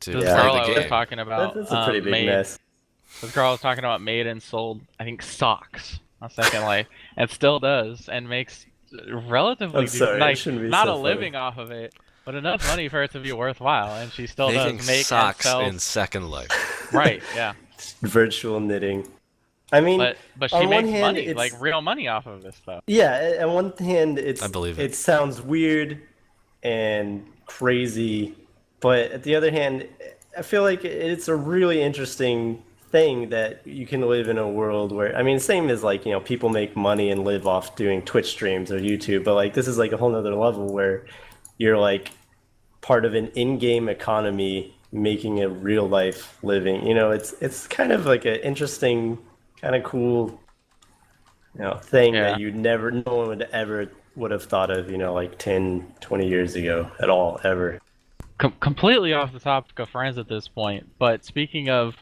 to this Yeah, play girl the I was game. talking about that's a pretty big made mess. this girl I was talking about made and sold I think socks on Second Life and still does and makes relatively I'm sorry, it like shouldn't be not so a funny. living off of it, but enough money for it to be worthwhile, and she still Making does make and socks sell. in Second Life. Right, yeah, Virtual knitting. I mean, but she on one makes hand, money like it's real money off of this stuff. yeah. On one hand, I believe it. it sounds weird and crazy, but at the other hand, I feel like it's a really interesting thing that you can live in a world where I mean, same as like people make money and live off doing Twitch streams or YouTube, but like this is like a whole nother level where you're like part of an in-game economy making a real life living. It's kind of like an interesting, kind of cool, thing Yeah, that no one would have thought of, like 10, 20 years ago at all, ever. completely off the topic of friends at this point. But speaking of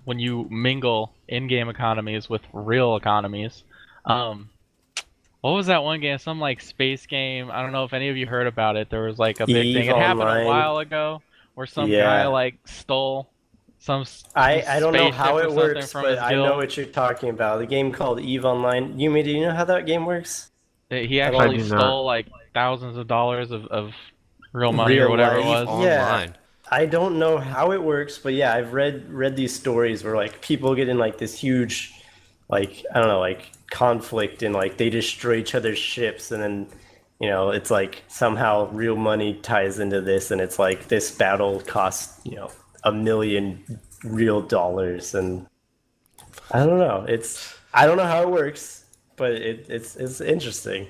when you mingle in-game economies with real economies, um, what was that one game? Some like space game. I don't know if any of you heard about it. There was like a big thing. Eve It happened a Online. while ago where some guy Yeah. like stole some I don't know spaceship how or it something works, from but his I know guild. what you're talking about. The game called Eve Online. Yumi, do you know how that game works? He At I all? actually do not. stole like thousands of dollars of real money or Real whatever it life? Eve was. Yeah. Online. I don't know how it works, but yeah, I've read these stories where like people get in like this huge, like I don't know, like conflict and like they destroy each other's ships, and then it's like somehow real money ties into this, and it's like this battle costs $1 million real dollars, and I don't know. I don't know how it works, but it's interesting.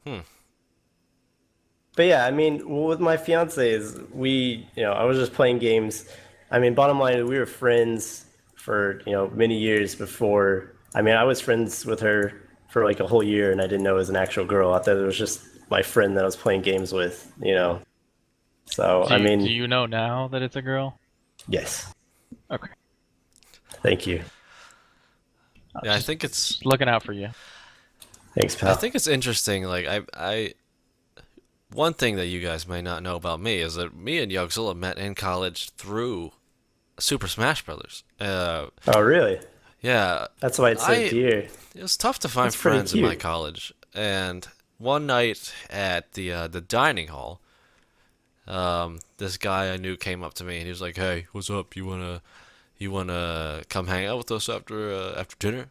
Hmm. But yeah, I mean, with my fiance is I was just playing games. I mean, bottom line, we were friends for, many years before. I mean, I was friends with her for like a whole year and I didn't know it was an actual girl. I thought it was just my friend that I was playing games with. So, I Do mean, you know now that it's a girl? yes. Okay, Thank you. Yeah, I just think it's looking out for you. Thanks, I pal. think it's interesting. Like I one thing that you guys may not know about me is that me and Yogzilla met in college through Super Smash Brothers. Oh, really? Yeah, That's why it's so I dear. it was tough to find That's pretty friends in my cute. college, and one night at the dining hall, this guy I knew came up to me and he was like, "Hey, what's up? You wanna come hang out with us after dinner?"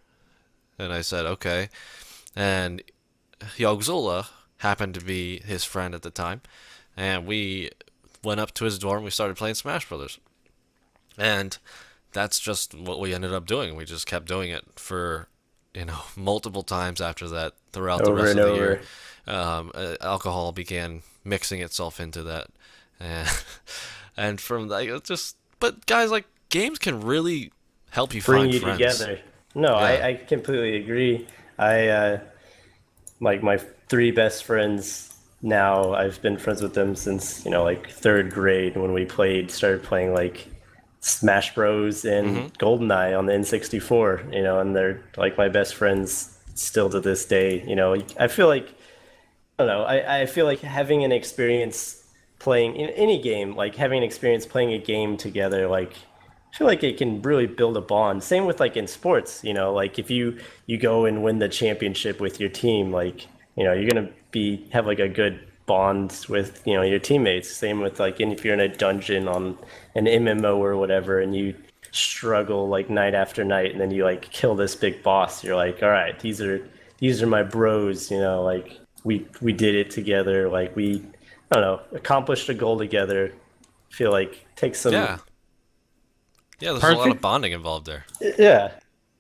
And I said, "Okay." And Yogzula happened to be his friend at the time, and we went up to his dorm. We started playing Smash Brothers, and that's just what we ended up doing. We just kept doing it for multiple times after that throughout the Over rest and of the year. over. Alcohol began mixing itself into that, and and from that, it just but guys, like games can really help you Bring find you friends. together. No, Yeah. I completely agree. Like my three best friends now, I've been friends with them since like third grade when we started playing like Smash Bros and GoldenEye on the N64. And they're like my best friends still to this day. I feel like I don't know. I feel like having an experience playing in any game, like having an experience playing a game together, like I feel like it can really build a bond. Same with like in sports, like if you go and win the championship with your team, like you're gonna have like a good bond with your teammates. Same with like if you're in a dungeon on an MMO or whatever, and you struggle like night after night, and then you like kill this big boss. You're like, all right, these are my bros. Like we did it together. Like we, I don't know, accomplished a goal together. Feel like takes some. Yeah. Yeah, there's a lot of bonding involved there. Yeah.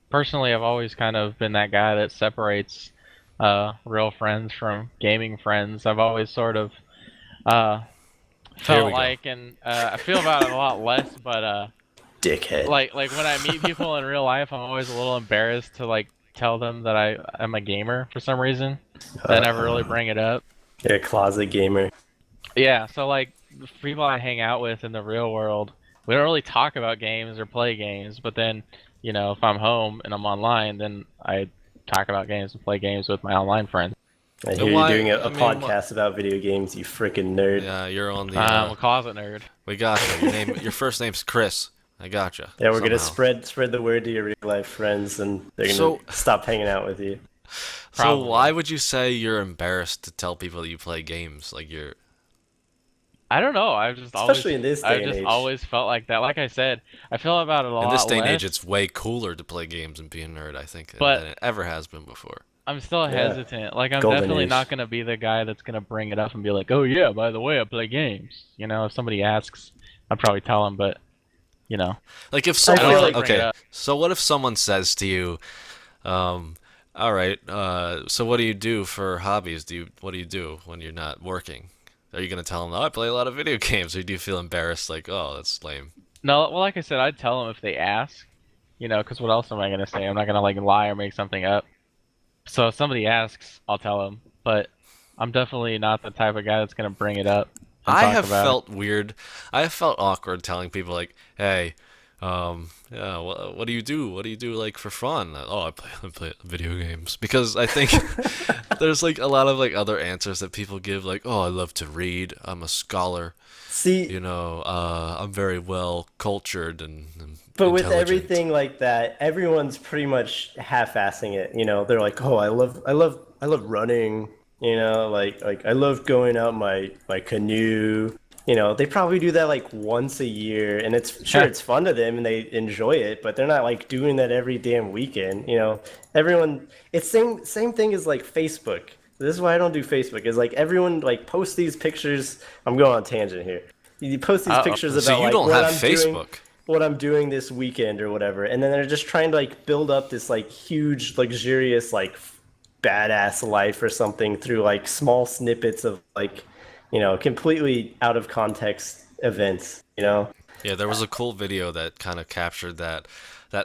Personally, I've always kind of been that guy that separates real friends from gaming friends. I've always sort of felt like, and I feel about it a lot less, but dickhead. like when I meet people in real life, I'm always a little embarrassed to like tell them that I am a gamer for some reason. I never really bring it up. You're a closet gamer. Yeah, so like the people I hang out with in the real world, we don't really talk about games or play games, but then, if I'm home and I'm online, then I talk about games and play games with my online friends. I hear you're doing a podcast about video games, you freaking nerd. Yeah, you're on the. I'm a closet nerd. We got you. Your first name's Chris. I gotcha. Yeah, we're gonna spread the word to your real life friends, and they're gonna stop hanging out with you. So why would you say you're embarrassed to tell people that you play games? Like you're. I don't know. I've just especially in this day and age. Always felt like that. Like I said, I feel about it a lot. In this day and less, age, it's way cooler to play games and be a nerd, I think, but than it ever has been before. I'm still hesitant. Like I'm definitely not gonna be the guy that's gonna bring it up and be like, "Oh yeah, by the way, I play games." If somebody asks, I'd probably tell them. But like if someone so what if someone says to you, all right, so what do you do for hobbies? What do you do when you're not working? Are you gonna tell them, "Oh, I play a lot of video games," or do you feel embarrassed, like, "Oh, that's lame"? No, well, like I said, I'd tell them if they ask, because what else am I gonna say? I'm not gonna like lie or make something up. So if somebody asks, I'll tell them. But I'm definitely not the type of guy that's gonna bring it up. I have felt weird. I have felt awkward telling people like, "Hey, yeah, what do you do? What do you do like for fun?" Oh, I play video games, because I think there's like a lot of like other answers that people give, like, "Oh, I love to read. I'm a scholar." See, I'm very well cultured and but with everything like that, everyone's pretty much half-assing it. They're like, "Oh, I love running." Like I love going out my canoe. They probably do that like once a year, and it's fun to them and they enjoy it, but they're not like doing that every damn weekend. Everyone, it's same thing as like Facebook. This is why I don't do Facebook. Is like everyone like posts these pictures. I'm going on a tangent here. You post these pictures about so you like don't have Facebook. What I'm doing this weekend or whatever, and then they're just trying to like build up this like huge luxurious like badass life or something through like small snippets of like completely out of context events. Yeah, there was a cool video that kind of captured that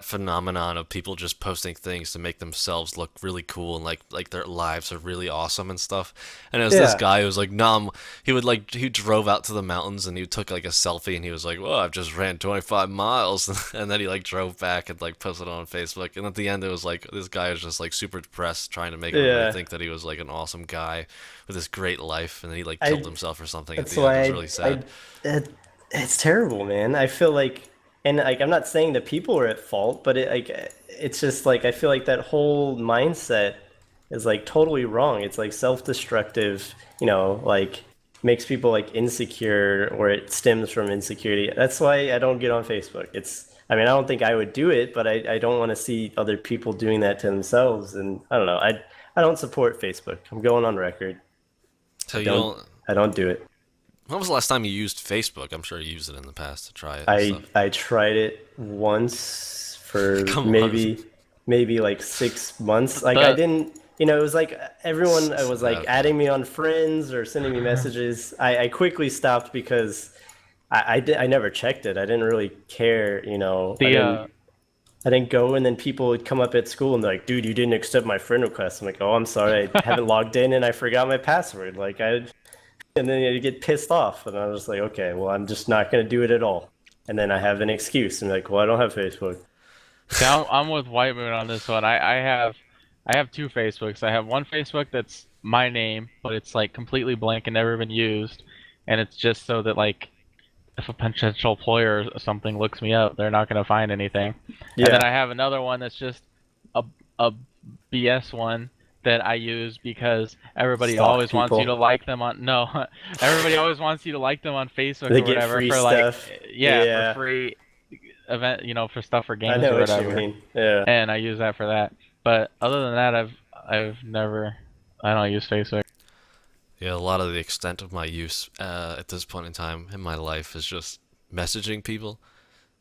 phenomenon of people just posting things to make themselves look really cool and like their lives are really awesome and stuff. And it was this guy who was like, he drove out to the mountains and he took like a selfie and he was like, "Well, I've just ran 25 miles," and then he like drove back and like posted it on Facebook. And at the end, it was like this guy was just like super depressed, trying to make everybody think that he was like an awesome guy with this great life, and then he like killed himself or something. At the end, it was really sad. It's terrible, man. I feel like. And like I'm not saying that people are at fault, but it's just like I feel like that whole mindset is like totally wrong. It's like self-destructive, like makes people like insecure, or it stems from insecurity. That's why I don't get on Facebook. I don't think I would do it, but I don't want to see other people doing that to themselves. And I don't know. I don't support Facebook. I'm going on record. So I don't do it. When was the last time you used Facebook? I'm sure you used it in the past to try it. I tried it once for maybe like 6 months. Like I didn't, it was like everyone was like adding me on friends or sending me messages. I quickly stopped because I never checked it. I didn't really care, I didn't go, and then people would come up at school and they're like, "Dude, you didn't accept my friend request." I'm like, "Oh, I'm sorry, I haven't logged in and I forgot my password." And then you get pissed off, and I was like, okay, well, I'm just not going to do it at all. And then I have an excuse. I'm like, well, I don't have Facebook. See, I'm with White Moon on this one. I have two Facebooks. I have one Facebook that's my name, but it's like completely blank and never been used, and it's just so that like if a potential employer or something looks me up, they're not going to find anything. Yeah. And then I have another one that's just a BS one that I use because everybody Stalk always wants you people. to like them on no, everybody always wants you to like them on Facebook They or get whatever free for like stuff. for free event, for stuff for I games know or what you whatever. mean. Yeah. And I use that for that. But other than that, I don't use Facebook. Yeah, a lot of the extent of my use at this point in time in my life is just messaging people,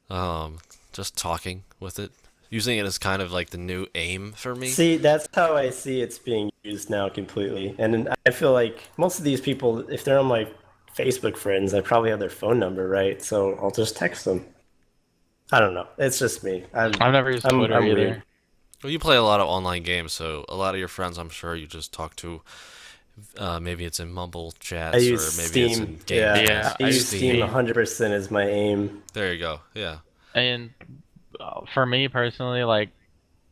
um, just talking with it, using it as kind of like the new aim for me. See, that's how I see it's being used now completely. And then I feel like most of these people, if they're on my Facebook friends, I probably have their phone number, right? So I'll just text them. I don't know. It's just me. I've never used Twitter I'm either. weird. Well, you play a lot of online games, so a lot of your friends, I'm sure, you just talk to. Maybe it's in Mumble I chats, or use maybe it's in Steam. game Yeah. chats. I use Steam 100% as my aim. There you go. Yeah. And for me personally, like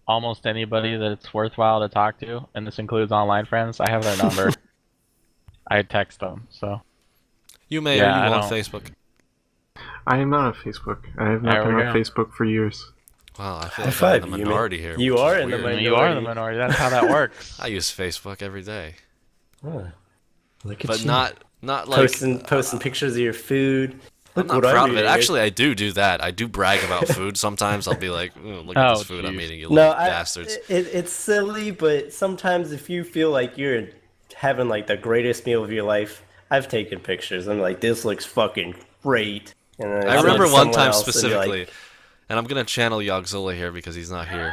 almost anybody that it's worthwhile to talk to, and this includes online friends, I have their number. I text them. So You may Yeah, or you I on don't- Facebook. I am not on Facebook. I have not There been we on go. Facebook for years. Wow, I feel High like I'm in five, the you, man. minority here. You which are is in the weird. minority. you are the minority. That's how that works. I use Facebook every day, Huh. Look at but you. not like posting pictures of your food. I'm Look not what I'm proud of it. eating. Actually, I do that. I do brag about food. Sometimes I'll be like, "Ooh, look at Oh, this food I'm jeez. eating, you No, little bastards." it's silly, but sometimes if you feel like you're having like the greatest meal of your life, I've taken pictures. I'm like, this looks fucking great. And then I it's remember like one someone time else and you're specifically, like, and I'm gonna channel Yogzilla here because he's not here.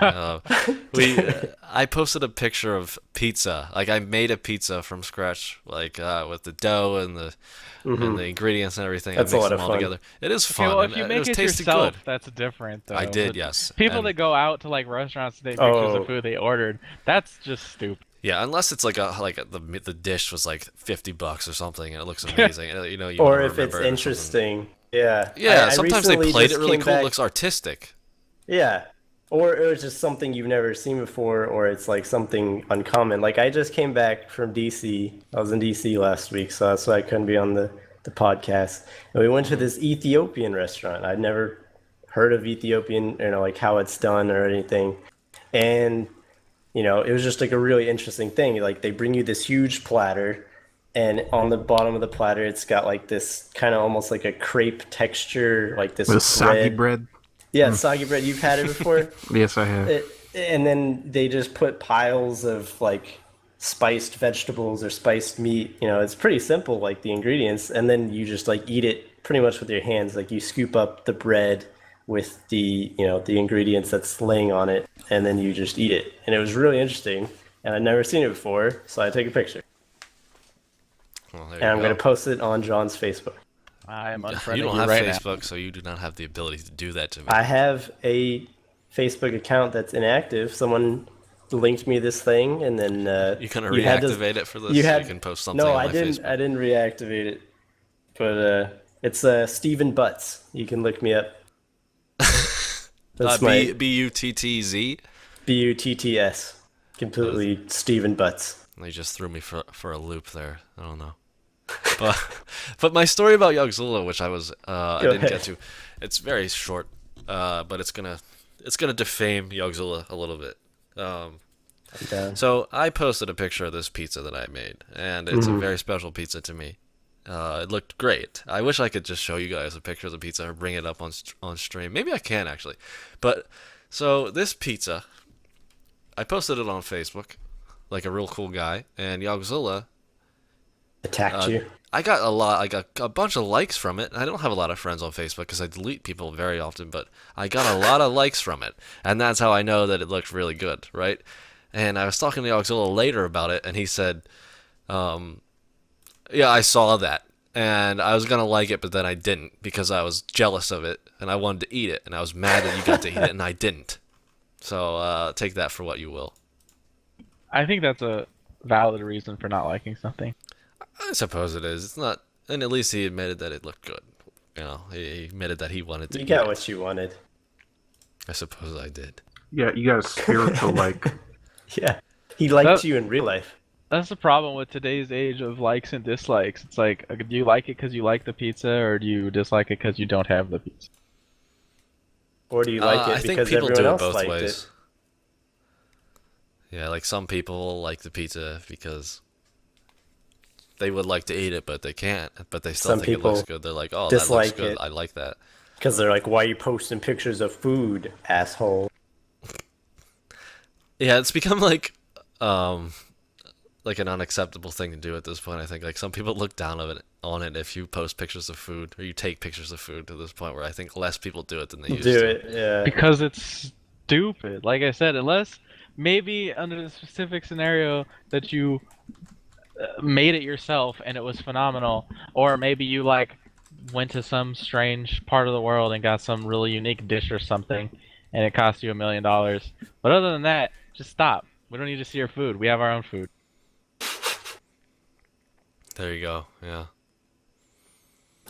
I posted a picture of pizza. Like I made a pizza from scratch, like with the dough and the ingredients and everything. That's I a mixed lot them of all fun. together. It is Okay, fun. well, and if you it make was it tasted yourself, good. that's different, though. I did, But yes. People And- that go out to like restaurants to take pictures Oh. of food they ordered, that's just stupid. Yeah, unless it's like the dish was like $50 or something and it looks amazing. You know, you or wanna if it's remember it or something. interesting. Yeah. Yeah, I sometimes they recently played just it really came cool. It back- looks artistic. Yeah. Or it was just something you've never seen before, or it's like something uncommon. Like I just came back from DC. I was in DC last week, so that's why I couldn't be on the podcast. And we went to this Ethiopian restaurant. I'd never heard of Ethiopian, like how it's done or anything. And, it was just like a really interesting thing. Like they bring you this huge platter, and on the bottom of the platter, it's got like this kind of almost like a crepe texture, like this With soggy bread. Yeah, soggy bread. You've had it before? Yes, I have. And then they just put piles of like spiced vegetables or spiced meat. It's pretty simple, like the ingredients, and then you just like eat it pretty much with your hands. Like you scoop up the bread with the the ingredients that's laying on it, and then you just eat it. And it was really interesting, and I'd never seen it before, so I take a picture, Well, there and you I'm go. gonna post it on John's Facebook. I am unfriending You don't you have right Facebook, so you do not have the ability to do that to me. I have a Facebook account that's inactive. Someone linked me this thing, and then You can you had to- reactivate it for this. you so had you can post something no, on I my didn't. Facebook. I didn't reactivate it, but it's Steven Butts. You can look me up. That's my Buttz. Butts. Completely Steven Butts. They just threw me for a loop there. I don't know. But my story about Yogzilla, which I didn't ahead. get to, it's very short. But it's gonna defame Yogzilla a little bit. I'm down. So I posted a picture of this pizza that I made, and it's a very special pizza to me. It looked great. I wish I could just show you guys a picture of the pizza or bring it up on stream. Maybe I can actually. But so this pizza, I posted it on Facebook, like a real cool guy, and Yogzilla. Attacked you. I got a bunch of likes from it. I don't have a lot of friends on Facebook because I delete people very often, but I got a lot of likes from it, and that's how I know that it looked really good, right? And I was talking to Yogzilla later about it, and he said, yeah, I saw that, and I was gonna like it, but then I didn't because I was jealous of it, and I wanted to eat it, and I was mad that you got to eat it, and I didn't. So take that for what you will. I think that's a valid reason for not liking something. I suppose it is. It's not, and at least he admitted that it looked good. He admitted that he wanted to You eat got it. what you wanted. I suppose I did. Yeah, you got a spiritual like. Yeah. He liked That- you in real life. That's the problem with today's age of likes and dislikes. It's like, do you like it because you like the pizza, or do you dislike it because you don't have the pizza? Or do you like I it think because people everyone do it else both liked ways. it? Yeah, like some people like the pizza because they would like to eat it, but they can't. But they still Some think it looks people good. They're like, "Oh, that looks dislike good. it I like that." because they're like, "Why are you posting pictures of food, asshole?" Yeah, it's become like an unacceptable thing to do at this point. I think like some people look down on it if you post pictures of food or you take pictures of food to this point where I think less people do it than they used Do to. it, yeah. Because it's stupid. Like I said, unless maybe under the specific scenario that you made it yourself and it was phenomenal, or maybe you like went to some strange part of the world and got some really unique dish or something, and it cost you $1 million. But other than that, just stop. We don't need to see your food. We have our own food. There you go. Yeah.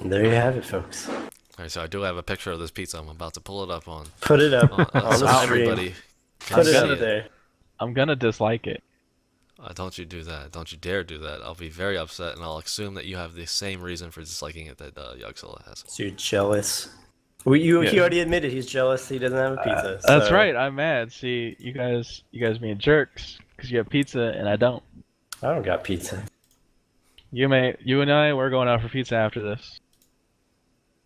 And there you have it, folks. All right, so I do have a picture of this pizza. I'm about to pull it up on Put it up on so the stream. everybody can Put it see up it. there. I'm gonna dislike it. Don't you do that. Don't you dare do that. I'll be very upset, and I'll assume that you have the same reason for disliking it that Yugzilla has. So you're jealous. He Yeah. already admitted he's jealous. He doesn't have a pizza. That's so- right. I'm mad. See, you guys being jerks because you have pizza and I don't. I don't got pizza. You and I, we're going out for pizza after this.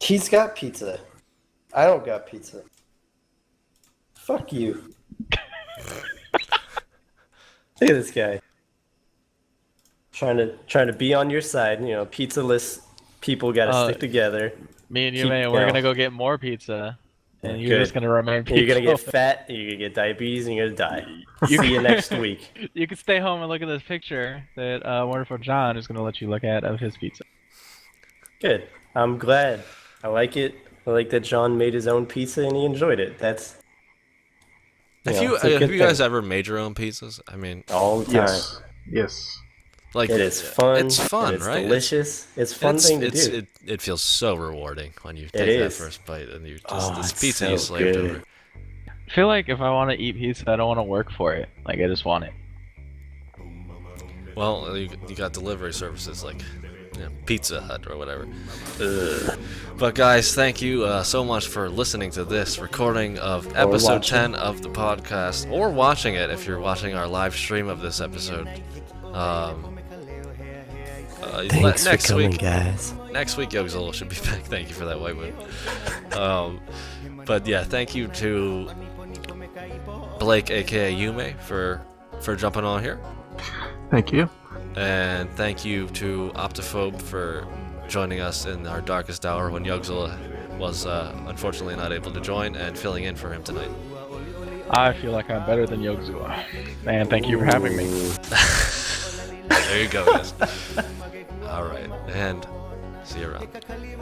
He's got pizza. I don't got pizza. Fuck you. Look at this guy. Trying to be on your side. You know, pizza-less people got to stick together. Me and you, Keep man, we're going. gonna go get more pizza, and you're Good. just gonna remain pizza. You're gonna get fat. You're gonna get diabetes, and you're gonna die. See you next week. You can stay home and look at this picture that wonderful John is gonna let you look at of his pizza. Good. I'm glad. I like it. I like that John made his own pizza and he enjoyed it. That's Have know, you it's a good have you guys thing. ever made your own pizzas? I mean, all the time. Yes. like It is fun. It's fun, and it's right? delicious. It's a fun thing to do. It feels so rewarding when you It take that is. first bite and you just Oh, this it's pizza so you slaved good. over. I feel like if I want to eat pizza, I don't want to work for it. Like I just want it. Well, you got delivery services like Pizza Hut or whatever. Ugh. But guys, thank you so much for listening to this recording of episode watching. 10 of the podcast, or watching it if you're watching our live stream of this episode. Thanks next for coming, week, guys. next week, Yogzilla should be back. Thank you for that white moon. But yeah, thank you to Blake, aka Yume, for jumping on here. Thank you. And thank you to Optophobe for joining us in our darkest hour when Yugzilla was unfortunately not able to join and filling in for him tonight. I feel like I'm better than Yogzua. And thank you for having me. There you go, guys. All right, and see you around.